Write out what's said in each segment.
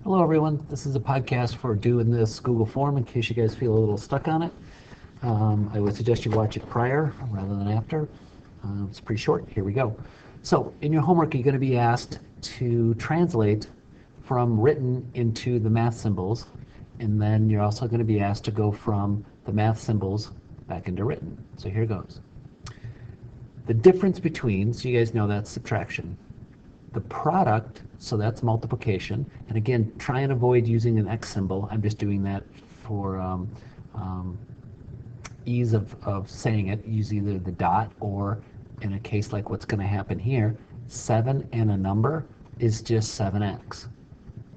Hello everyone, this is a podcast for doing this Google form in case you guys feel a little stuck on it. I would suggest you watch it prior rather than after. It's pretty short, here we go. So in your homework you're going to be asked to translate from written into the math symbols, and then you're also going to be asked to go from the math symbols back into written. So here goes. The difference between, so you guys know that's subtraction. The product, so that's multiplication. And again, try and avoid using an X symbol. I'm just doing that for ease of saying it. Use either the dot or, in a case like what's going to happen here, 7 and a number is just 7x.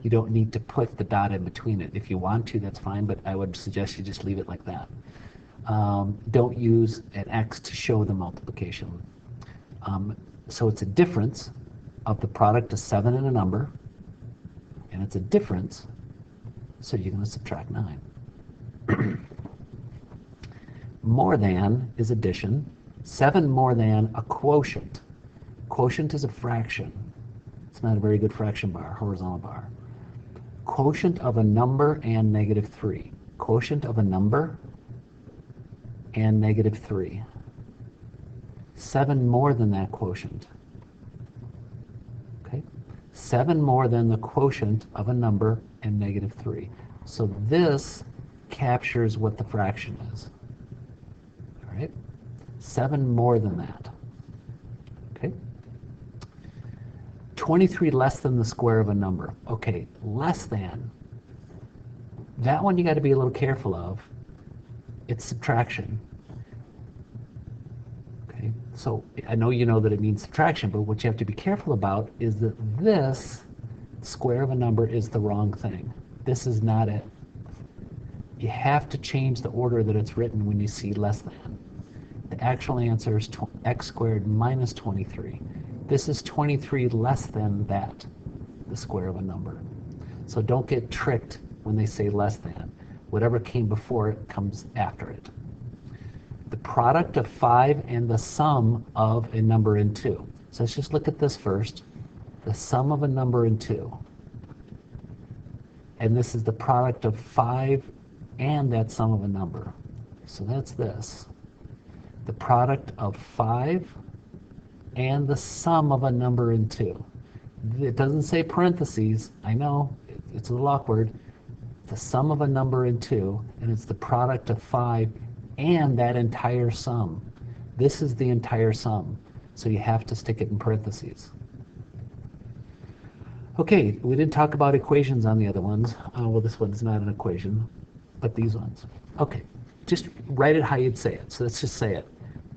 You don't need to put the dot in between it. If you want to, that's fine, but I would suggest you just leave it like that. Don't use an X to show the multiplication. So it's a difference of the product of 7 and a number, and it's a difference, so you're going to subtract 9. More than is addition. 7 more than a quotient. Quotient is a fraction. It's not a very good fraction bar, horizontal bar. Quotient of a number and -3. Quotient of a number and -3. 7 more than that quotient. Okay? 7 more than the quotient of a number and -3. So this captures what the fraction is. All right? 7 more than that. Okay? 23 less than the square of a number. Okay, less than. That one you got to be a little careful of. It's subtraction. Okay, so I know you know that it means subtraction, but what you have to be careful about is that this square of a number is the wrong thing. This is not it. You have to change the order that it's written when you see less than. The actual answer is x squared minus 23. This is 23 less than that, the square of a number. So don't get tricked when they say less than. Whatever came before it comes after it. The product of 5 and the sum of a number and 2. So let's just look at this first. The sum of a number and 2. And this is the product of 5 and that sum of a number. So that's this. The product of 5 and the sum of a number and 2. It doesn't say parentheses. I know, it's a little awkward. The sum of a number and 2, and it's the product of 5 and that entire sum. This is the entire sum, so you have to stick it in parentheses. Okay, we didn't talk about equations on the other ones. Well, this one's not an equation, but these ones. Okay, just write it how you'd say it. So let's just say it.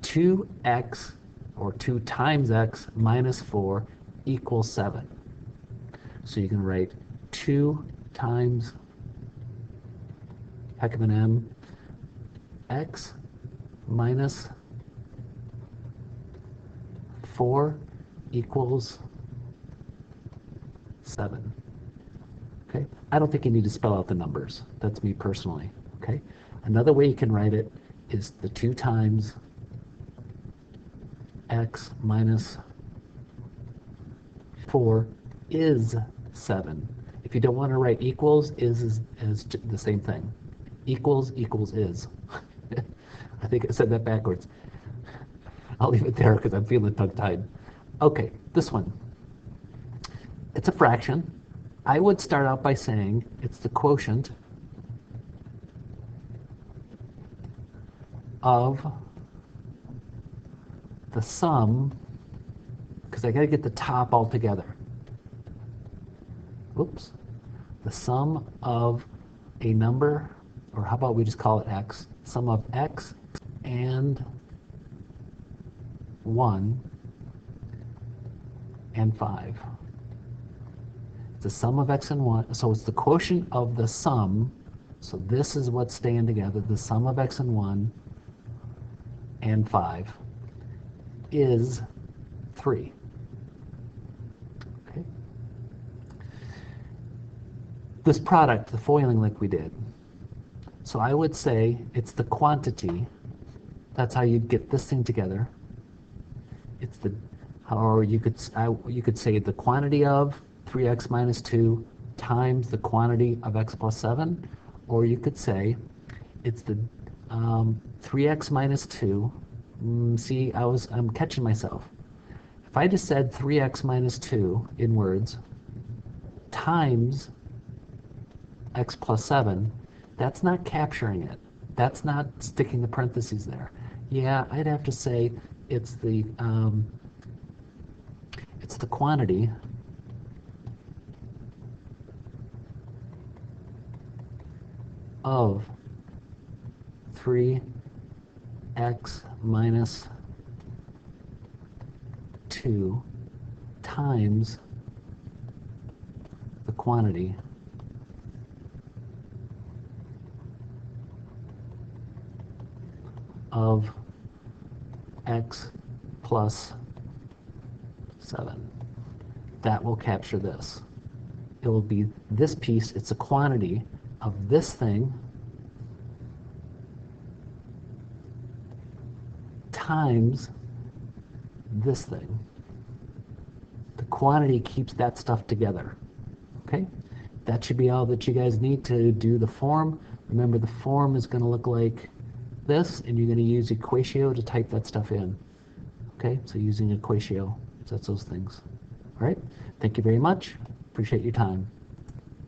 2x, or 2 times x minus 4 equals 7. So you can write 2 times, heck of an M, x minus 4 equals 7. Okay? I don't think you need to spell out the numbers. That's me personally. Okay? Another way you can write it is the 2 times x minus 4 is 7. If you don't want to write equals, is the same thing. Equals equals is. I think I said that backwards. I'll leave it there because I'm feeling tongue-tied. Okay, this one. It's a fraction. I would start out by saying it's the quotient of the sum, because I got to get the top all together. Oops. The sum of a number, or how about we just call it x, sum of x and 1 and 5. It's the sum of x and 1, so it's the quotient of the sum, so this is what's staying together, the sum of x and 1 and 5 is 3. Okay. This product, the foiling like we did. So I would say it's the quantity. That's how you'd get this thing together. It's the, or you could say the quantity of 3x minus 2 times the quantity of x plus 7, or you could say it's the 3x minus 2. See, I'm catching myself. If I just said 3x minus 2 in words times x plus 7, that's not capturing it. That's not sticking the parentheses there. Yeah, I'd have to say it's the quantity of 3x minus 2 times the quantity of x plus 7. That will capture this. It will be this piece. It's a quantity of this thing times this thing. The quantity keeps that stuff together. Okay? That should be all that you guys need to do the form. Remember, the form is going to look like this, and you're going to use Equatio to type that stuff in. Okay? So using Equatio, so that's those things. All right? Thank you very much. Appreciate your time.